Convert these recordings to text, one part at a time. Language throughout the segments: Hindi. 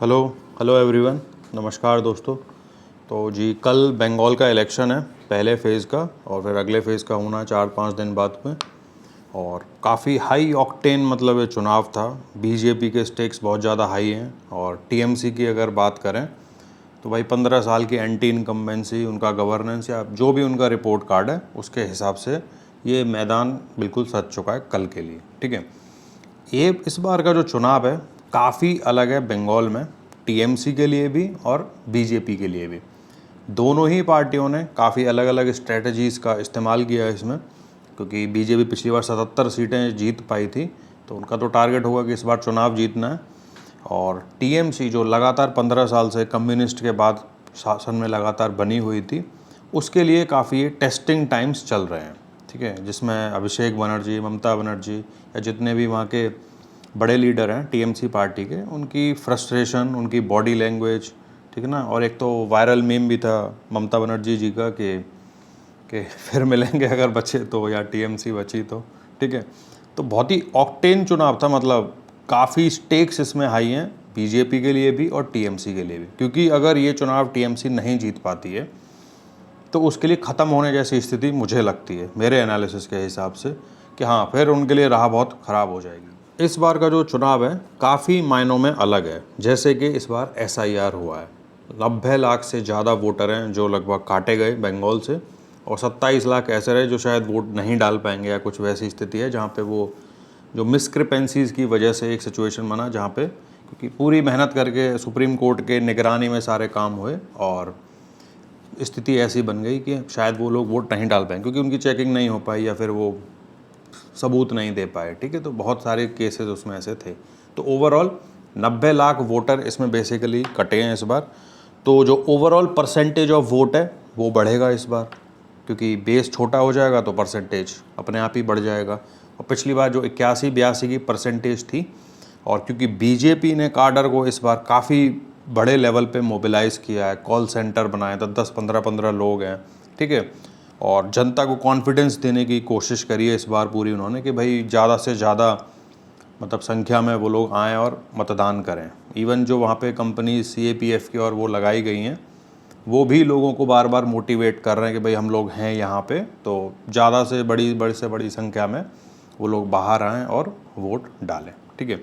हेलो हेलो एवरीवन, नमस्कार दोस्तों। तो जी कल बंगाल का इलेक्शन है, पहले फ़ेज़ का, और फिर अगले फ़ेज़ का होना 4-5 दिन बाद में। और काफ़ी हाई ऑक्टेन मतलब ये चुनाव था। बीजेपी के स्टेक्स बहुत ज़्यादा हाई हैं, और टीएमसी की अगर बात करें तो भाई 15 साल की एंटी इनकम्बेंसी, उनका गवर्नेंस या जो भी उनका रिपोर्ट कार्ड है उसके हिसाब से ये मैदान बिल्कुल सज चुका है कल के लिए। ठीक है, ये इस बार का जो चुनाव है काफ़ी अलग है बंगाल में, टीएमसी के लिए भी और बीजेपी के लिए भी। दोनों ही पार्टियों ने काफ़ी अलग अलग स्ट्रेटजीज़ का इस्तेमाल किया है इसमें, क्योंकि बीजेपी पिछली बार 77 सीटें जीत पाई थी, तो उनका तो टारगेट होगा कि इस बार चुनाव जीतना है। और टीएमसी जो लगातार 15 साल से कम्युनिस्ट के बाद शासन में लगातार बनी हुई थी, उसके लिए काफ़ी टेस्टिंग टाइम्स चल रहे हैं। ठीक है, जिसमें अभिषेक बनर्जी, ममता बनर्जी या जितने भी वहाँ के बड़े लीडर हैं टीएमसी पार्टी के, उनकी फ्रस्ट्रेशन, उनकी बॉडी लैंग्वेज, ठीक है ना। और एक तो वायरल मीम भी था ममता बनर्जी जी का कि फिर मिलेंगे अगर बचे तो, या टीएमसी बची तो। ठीक है, तो बहुत ही ऑक्टेन चुनाव था, मतलब काफ़ी स्टेक्स इसमें हाई हैं बीजेपी के लिए भी और टीएमसी के लिए भी, क्योंकि अगर ये चुनाव टीएमसी नहीं जीत पाती है तो उसके लिए ख़त्म होने जैसी स्थिति मुझे लगती है, मेरे एनालिसिस के हिसाब से, कि हाँ फिर उनके लिए राह बहुत ख़राब हो जाएगी। इस बार का जो चुनाव है काफ़ी मायनों में अलग है। जैसे कि इस बार एसआईआर हुआ है, 90 लाख से ज़्यादा वोटर हैं जो लगभग काटे गए बंगाल से, और 27 लाख ऐसे रहे जो शायद वोट नहीं डाल पाएंगे, या कुछ वैसी स्थिति है जहाँ पे वो जो मिसक्रिपेंसीज़ की वजह से एक सिचुएशन बना जहाँ पे, क्योंकि पूरी मेहनत करके सुप्रीम कोर्ट के निगरानी में सारे काम हुए, और स्थिति ऐसी बन गई कि शायद वो लोग वोट नहीं डाल पाए क्योंकि उनकी चेकिंग नहीं हो पाई या फिर वो सबूत नहीं दे पाए। ठीक है, तो बहुत सारे केसेस उसमें ऐसे थे। तो ओवरऑल 90 लाख वोटर इसमें बेसिकली कटे हैं इस बार। तो जो ओवरऑल परसेंटेज ऑफ वोट है वो बढ़ेगा इस बार, क्योंकि बेस छोटा हो जाएगा तो परसेंटेज अपने आप ही बढ़ जाएगा। और पिछली बार जो 81-82 की परसेंटेज थी, और क्योंकि बीजेपी ने काडर को इस बार काफ़ी बड़े लेवल पे मोबिलाइज़ किया है, कॉल सेंटर बनाए, 10-10, 15-15 लोग हैं। ठीक है, और जनता को कॉन्फिडेंस देने की कोशिश करी है इस बार पूरी उन्होंने, कि भाई ज़्यादा से ज़्यादा मतलब संख्या में वो लोग आएँ और मतदान करें। इवन जो वहाँ पे कंपनी सीएपीएफ की और वो लगाई गई हैं, वो भी लोगों को बार बार मोटिवेट कर रहे हैं कि भाई हम लोग हैं यहाँ पे, तो ज़्यादा से बड़ी संख्या में वो लोग बाहर आएँ और वोट डालें। ठीक है,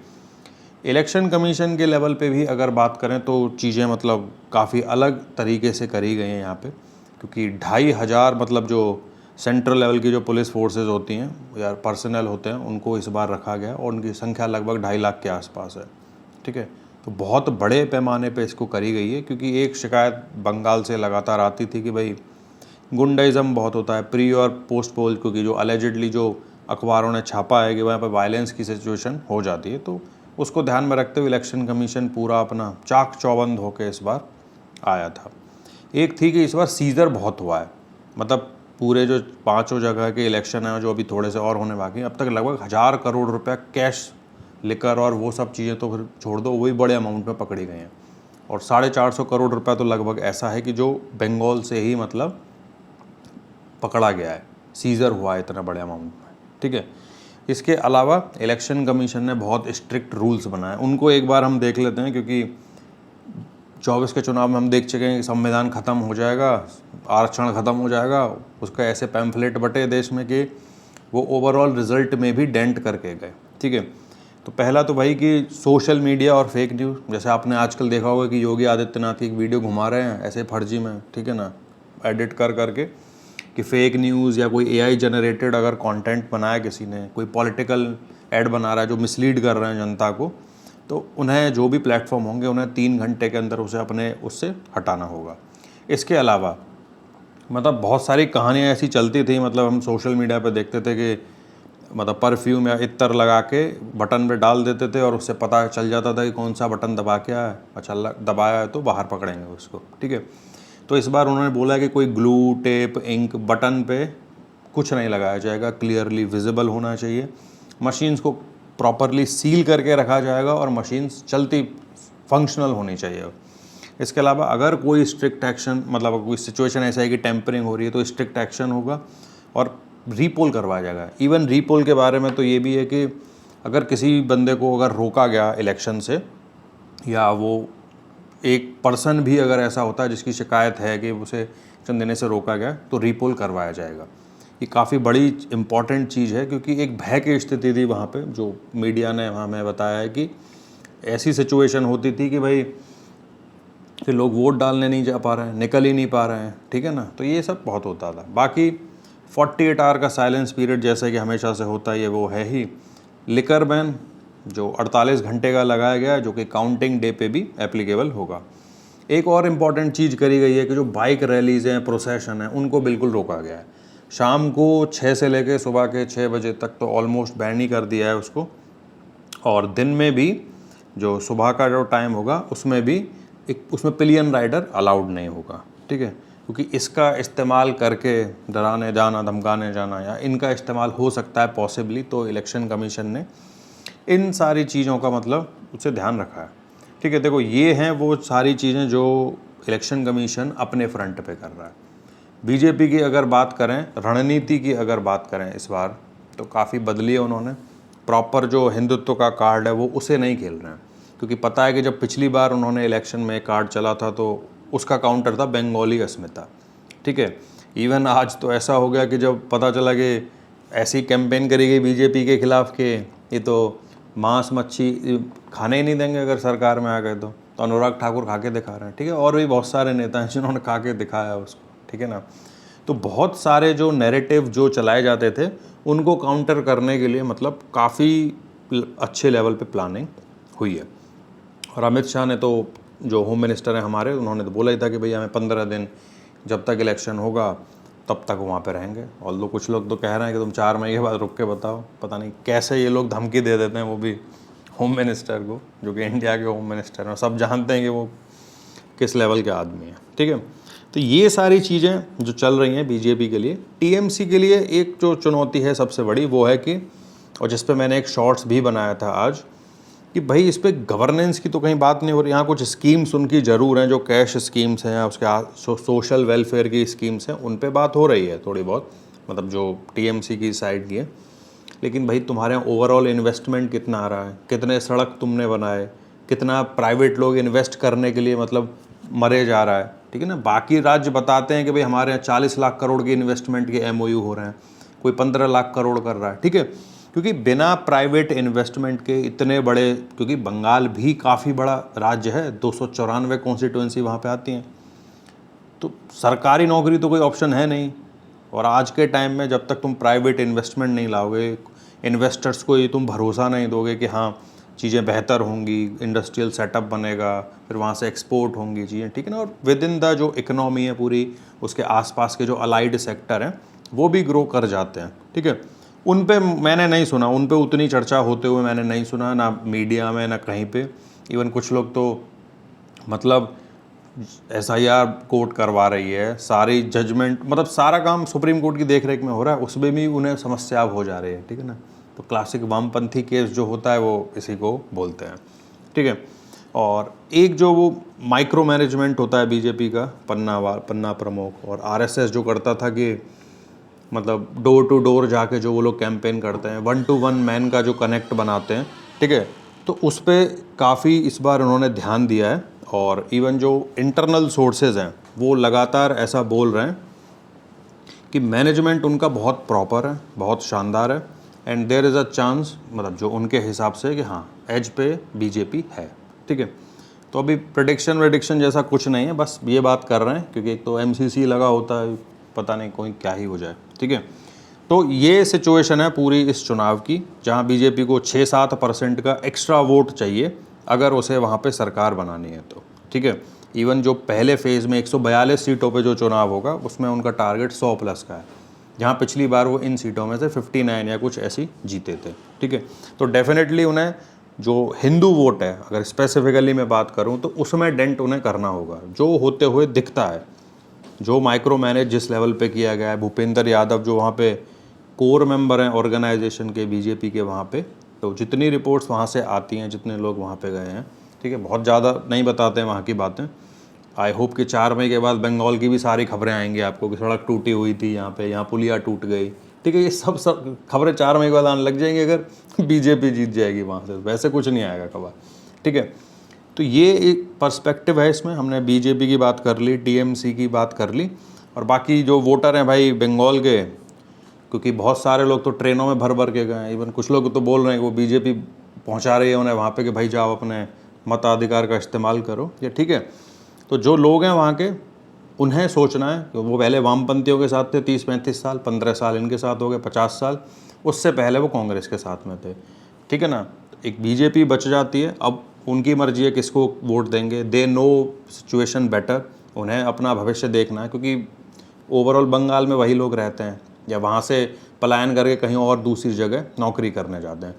इलेक्शन कमीशन के लेवल पे भी अगर बात करें तो चीज़ें मतलब काफ़ी अलग तरीके से करी गई हैं यहाँ पे, क्योंकि 2500 मतलब जो सेंट्रल लेवल की जो पुलिस फोर्सेस होती हैं या पर्सनल होते हैं उनको इस बार रखा गया, और उनकी संख्या लगभग 2.5 लाख के आसपास है। ठीक है, तो बहुत बड़े पैमाने पे इसको करी गई है, क्योंकि एक शिकायत बंगाल से लगातार आती थी कि भाई गुंडाइज़म बहुत होता है प्री और पोस्ट पोल, क्योंकि जो अलेजिडली जो अखबारों ने छापा है कि वहाँ पर वायलेंस की सिचुएशन हो जाती है। तो उसको ध्यान में रखते हुए इलेक्शन कमीशन पूरा अपना चाक चौबंद होकर इस बार आया था। एक थी कि इस बार सीज़र बहुत हुआ है, मतलब पूरे जो 5 जगह के इलेक्शन हैं जो अभी थोड़े से और होने बाकी हैं, अब तक लगभग 1000 करोड़ रुपया कैश, लिकर और वो सब चीज़ें तो फिर छोड़ दो, वही बड़े अमाउंट में पकड़ी गई हैं। और 450 करोड़ रुपया तो लगभग ऐसा है कि जो बंगाल से ही मतलब पकड़ा गया है, सीज़र हुआ है इतना बड़े अमाउंट में। ठीक है, इसके अलावा इलेक्शन कमीशन ने बहुत स्ट्रिक्ट रूल्स बनाए, उनको एक बार हम देख लेते हैं, क्योंकि 24 के चुनाव में हम देख चुके हैं कि संविधान ख़त्म हो जाएगा, आरक्षण ख़त्म हो जाएगा, उसका ऐसे पैम्फलेट बटे देश में कि वो ओवरऑल रिजल्ट में भी डेंट करके गए। ठीक है, तो पहला तो भाई कि सोशल मीडिया और फेक न्यूज़, जैसे आपने आजकल देखा होगा कि योगी आदित्यनाथ की एक वीडियो घुमा रहे हैं ऐसे फर्जी में, ठीक है ना, एडिट कर करके, कि फेक न्यूज़ या कोई एआई जनरेटेड अगर कंटेंट बनाया किसी ने, कोई पॉलिटिकल ऐड बना रहा है जो मिसलीड कर रहे हैं जनता को, तो उन्हें जो भी प्लेटफॉर्म होंगे उन्हें 3 घंटे के अंदर उसे अपने उससे हटाना होगा। इसके अलावा मतलब बहुत सारी कहानियाँ ऐसी चलती थी, मतलब हम सोशल मीडिया पे देखते थे कि मतलब परफ्यूम या इत्र लगा के बटन पे डाल देते थे और उससे पता चल जाता था कि कौन सा बटन दबा के आया है, अच्छा दबाया है तो बाहर पकड़ेंगे उसको। ठीक है, तो इस बार उन्होंने बोला कि कोई ग्लू, टेप, इंक बटन पे कुछ नहीं लगाया जाएगा, क्लियरली विजिबल होना चाहिए, मशीन्स को प्रॉपरली सील करके रखा जाएगा और मशीन्स चलती फंक्शनल होनी चाहिए। इसके अलावा अगर कोई स्ट्रिक्ट एक्शन, मतलब कोई सिचुएशन ऐसा है कि टेम्परिंग हो रही है तो स्ट्रिक्ट एक्शन होगा और रीपोल करवाया जाएगा। इवन रीपोल के बारे में तो ये भी है कि अगर किसी बंदे को अगर रोका गया इलेक्शन से, या वो एक पर्सन भी अगर ऐसा होता है जिसकी शिकायत है कि उसे इलेक्शन देने से रोका गया तो रीपोल करवाया जाएगा। ये काफ़ी बड़ी इम्पॉर्टेंट चीज़ है क्योंकि एक भय की स्थिति थी वहाँ पे, जो मीडिया ने हमें बताया है कि ऐसी सिचुएशन होती थी कि भाई कि लोग वोट डालने नहीं जा पा रहे हैं, निकल ही नहीं पा रहे हैं, ठीक है ना। तो ये सब बहुत होता था। बाकी 48 आवर का साइलेंस पीरियड जैसे कि हमेशा से होता है, ये वो है ही। लिकर बैन जो 48 घंटे का लगाया गया है, जो कि काउंटिंग डे पे भी एप्लीकेबल होगा। एक और इम्पॉर्टेंट चीज़ करी गई है कि जो बाइक रैलीज़ हैं, प्रोसेशन हैं, उनको बिल्कुल रोका गया है। शाम को 6 से लेकर सुबह के 6 बजे तक तो ऑलमोस्ट बैन ही कर दिया है उसको, और दिन में भी जो सुबह का जो टाइम होगा उसमें भी उसमें पिलियन राइडर अलाउड नहीं होगा, ठीक है। क्योंकि इसका इस्तेमाल करके डराने जाना, धमकाने जाना, या इनका इस्तेमाल हो सकता है पॉसिबली, तो इलेक्शन कमीशन ने इन सारी चीज़ों का मतलब उससे ध्यान रखा है, ठीक है। देखो ये हैं वो सारी चीज़ें जो इलेक्शन कमीशन अपने फ्रंट पे कर रहा है। बीजेपी की अगर बात करें, रणनीति की अगर बात करें इस बार, तो काफ़ी बदली है उन्होंने। प्रॉपर जो हिंदुत्व का कार्ड है वो उसे नहीं खेल रहे हैं, क्योंकि पता है कि जब पिछली बार उन्होंने इलेक्शन में कार्ड चला था तो उसका काउंटर था बंगाली अस्मिता, ठीक है। इवन आज तो ऐसा हो गया कि जब पता चला कि ऐसी कैंपेन करी गई बीजेपी के खिलाफ कि ये तो मांस मच्छी खाने ही नहीं देंगे अगर सरकार में आ गए तो अनुराग ठाकुर खा के दिखा रहे हैं, ठीक है। और भी बहुत सारे नेता हैं जिन्होंने खा के दिखाया उसको, ठीक है ना। तो बहुत सारे जो नैरेटिव जो चलाए जाते थे उनको काउंटर करने के लिए मतलब काफ़ी अच्छे लेवल पे प्लानिंग हुई है। और अमित शाह ने तो, जो होम मिनिस्टर हैं हमारे, उन्होंने तो बोला ही था कि भैया हमें 15 दिन जब तक इलेक्शन होगा तब तक वहाँ पे रहेंगे। और लोग, कुछ लोग तो कह रहे हैं कि तुम 4 महीने के बाद रुक के बताओ। पता नहीं कैसे ये लोग धमकी दे देते हैं, वो भी होम मिनिस्टर को, जो कि इंडिया के होम मिनिस्टर हैं। सब जानते हैं कि वो किस लेवल के आदमी हैं, ठीक है। तो ये सारी चीज़ें जो चल रही हैं बीजेपी के लिए, टीएमसी के लिए एक जो चुनौती है सबसे बड़ी वो है कि, और जिस पे मैंने एक शॉर्ट्स भी बनाया था आज, कि भाई इस पर गवर्नेंस की तो कहीं बात नहीं हो रही। यहाँ कुछ स्कीम्स उनकी ज़रूर हैं, जो कैश स्कीम्स हैं, उसके सोशल वेलफेयर की स्कीम्स हैं, उन पे बात हो रही है थोड़ी बहुत, मतलब जो टीएमसी की साइड की है। लेकिन भाई तुम्हारे यहाँ ओवरऑल इन्वेस्टमेंट कितना आ रहा है, कितने सड़क तुमने बनाए, कितना प्राइवेट लोग इन्वेस्ट करने के लिए मतलब मरे जा रहा है, ठीक है ना। बाकी राज्य बताते हैं कि भाई हमारे यहाँ 40 लाख करोड़ की इन्वेस्टमेंट के MOU हो रहे हैं, कोई 15 लाख करोड़ कर रहा है, ठीक है। क्योंकि बिना प्राइवेट इन्वेस्टमेंट के इतने बड़े, क्योंकि बंगाल भी काफ़ी बड़ा राज्य है, 294 कॉन्स्टिट्यूंसी वहाँ पे आती हैं, तो सरकारी नौकरी तो कोई ऑप्शन है नहीं। और आज के टाइम में जब तक तुम प्राइवेट इन्वेस्टमेंट नहीं लाओगे, इन्वेस्टर्स को ये तुम भरोसा नहीं दोगे कि हाँ चीज़ें बेहतर होंगी, इंडस्ट्रियल सेटअप बनेगा, फिर वहाँ से एक्सपोर्ट होंगी चीज़ें, ठीक है ना। और विद इन द जो इकोनॉमी है पूरी, उसके आसपास के जो अलाइड सेक्टर हैं वो भी ग्रो कर जाते हैं, ठीक है। उन पे मैंने नहीं सुना, उन पे उतनी चर्चा होते हुए मैंने नहीं सुना, ना मीडिया में ना कहीं पे। इवन कुछ लोग तो मतलब SIR कोर्ट करवा रही है, सारी जजमेंट, मतलब सारा काम सुप्रीम कोर्ट की देखरेख में हो रहा है, उसमें भी उन्हें समस्या हो जा रही है, ठीक है ना। तो क्लासिक वामपंथी केस जो होता है वो इसी को बोलते हैं, ठीक है। और एक जो वो माइक्रो मैनेजमेंट होता है बीजेपी का, पन्ना प्रमुख और RSS जो करता था कि मतलब डोर टू डोर जाके जो वो लोग कैंपेन करते हैं, 1 to 1 मैन का जो कनेक्ट बनाते हैं, ठीक है। तो उस पर काफ़ी इस बार उन्होंने ध्यान दिया है। और इवन जो इंटरनल सोर्सेज हैं वो लगातार ऐसा बोल रहे हैं कि मैनेजमेंट उनका बहुत प्रॉपर है, बहुत शानदार है, and there is a chance, मतलब जो उनके हिसाब से, कि हाँ एज पे बीजेपी है, ठीक है। तो अभी प्रेडिक्शन जैसा कुछ नहीं है, बस ये बात कर रहे हैं क्योंकि एक तो MCC लगा होता है, पता नहीं कोई क्या ही हो जाए, ठीक है। तो ये सिचुएशन है पूरी इस चुनाव की, जहाँ बीजेपी को 6-7% का एक्स्ट्रा वोट चाहिए अगर उसे वहाँ पे सरकार बनानी है तो, ठीक है। इवन जो पहले फेज़ में 142 सीटों पे जो चुनाव होगा उसमें उनका टारगेट 100+ का है, जहाँ पिछली बार वो इन सीटों में से 59 या कुछ ऐसी जीते थे, ठीक है। तो डेफिनेटली उन्हें जो हिंदू वोट है, अगर स्पेसिफिकली मैं बात करूँ तो उसमें डेंट उन्हें करना होगा, जो होते हुए दिखता है। जो माइक्रो मैनेज जिस लेवल पे किया गया है, भूपेंद्र यादव जो वहाँ पे कोर मेंबर हैं ऑर्गेनाइजेशन के बीजेपी के वहाँ पे, तो जितनी रिपोर्ट्स वहाँ से आती हैं, जितने लोग वहाँ पे गए हैं, ठीक है, बहुत ज़्यादा नहीं बताते हैं वहाँ की बातें। आई होप कि 4 मई के बाद बंगाल की भी सारी खबरें आएंगी आपको, कि सड़क टूटी हुई थी यहाँ पे, यहाँ पुलिया टूट गई, ठीक है। ये सब खबरें 4 मई के बाद आने लग जाएंगी अगर बीजेपी जीत जाएगी वहाँ से, वैसे कुछ नहीं आएगा खबर, ठीक है। तो ये एक पर्सपेक्टिव है इसमें। हमने बीजेपी की बात कर ली, टीएमसी की बात कर ली, और बाकी जो वोटर हैं भाई बंगाल के, क्योंकि बहुत सारे लोग तो ट्रेनों में भर भर के गए हैं, इवन कुछ लोग तो बोल रहे हैं कि वो बीजेपी पहुंचा रही है उन्हें वहाँ पे कि भाई जाओ अपने मताधिकार का इस्तेमाल करो, ये ठीक है। तो जो लोग हैं वहाँ के, उन्हें सोचना है कि वो पहले वामपंथियों के साथ थे 30-35 साल, 15 साल इनके साथ हो गए, 50 साल, उससे पहले वो कांग्रेस के साथ में थे, ठीक है ना। एक बीजेपी बच जाती है, अब उनकी मर्जी है किसको वोट देंगे, दे नो सिचुएशन बेटर, उन्हें अपना भविष्य देखना है, क्योंकि ओवरऑल बंगाल में वही लोग रहते हैं या वहाँ से पलायन करके कहीं और दूसरी जगह नौकरी करने जाते हैं।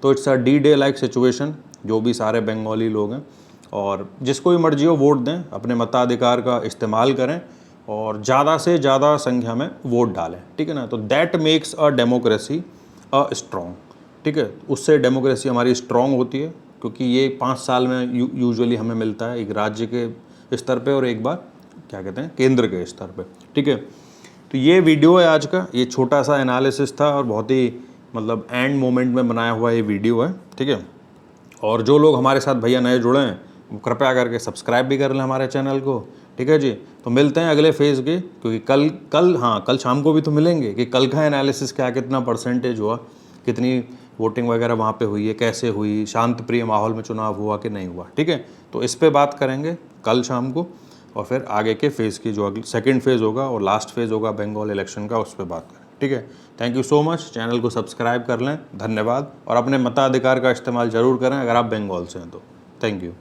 तो it's a D day like situation, जो भी सारे बंगाली लोग हैं, और जिसको भी मर्जी हो वोट दें, अपने मताधिकार का इस्तेमाल करें और ज़्यादा से ज़्यादा संख्या में वोट डालें, ठीक है ना। तो that makes a democracy a strong, ठीक है। उससे डेमोक्रेसी हमारी स्ट्रॉन्ग होती है, क्योंकि ये 5 साल में यूजुअली हमें मिलता है, एक राज्य के स्तर पे और एक बार क्या कहते हैं केंद्र के स्तर पे, ठीक है। तो ये वीडियो है आज का, ये छोटा सा एनालिसिस था और बहुत ही मतलब एंड मोमेंट में बनाया हुआ ये वीडियो है, ठीक है। और जो लोग हमारे साथ भैया नए जुड़े हैं, वो कृपया करके सब्सक्राइब भी कर लें हमारे चैनल को, ठीक है जी। तो मिलते हैं अगले फेज़ के, क्योंकि कल शाम को भी तो मिलेंगे कि कल का एनालिसिस क्या, कितना परसेंटेज हुआ, कितनी वोटिंग वगैरह वहाँ पे हुई है, कैसे हुई, शांत प्रिय माहौल में चुनाव हुआ कि नहीं हुआ, ठीक है। तो इस पे बात करेंगे कल शाम को, और फिर आगे के फेज़ की जो सेकंड फेज़ होगा और लास्ट फेज़ होगा बंगाल इलेक्शन का, उस पर बात करें, ठीक है। Thank you so much, channel को सब्सक्राइब कर लें, धन्यवाद, और अपने मताधिकार का इस्तेमाल ज़रूर करें अगर आप बंगाल से हैं तो। Thank you.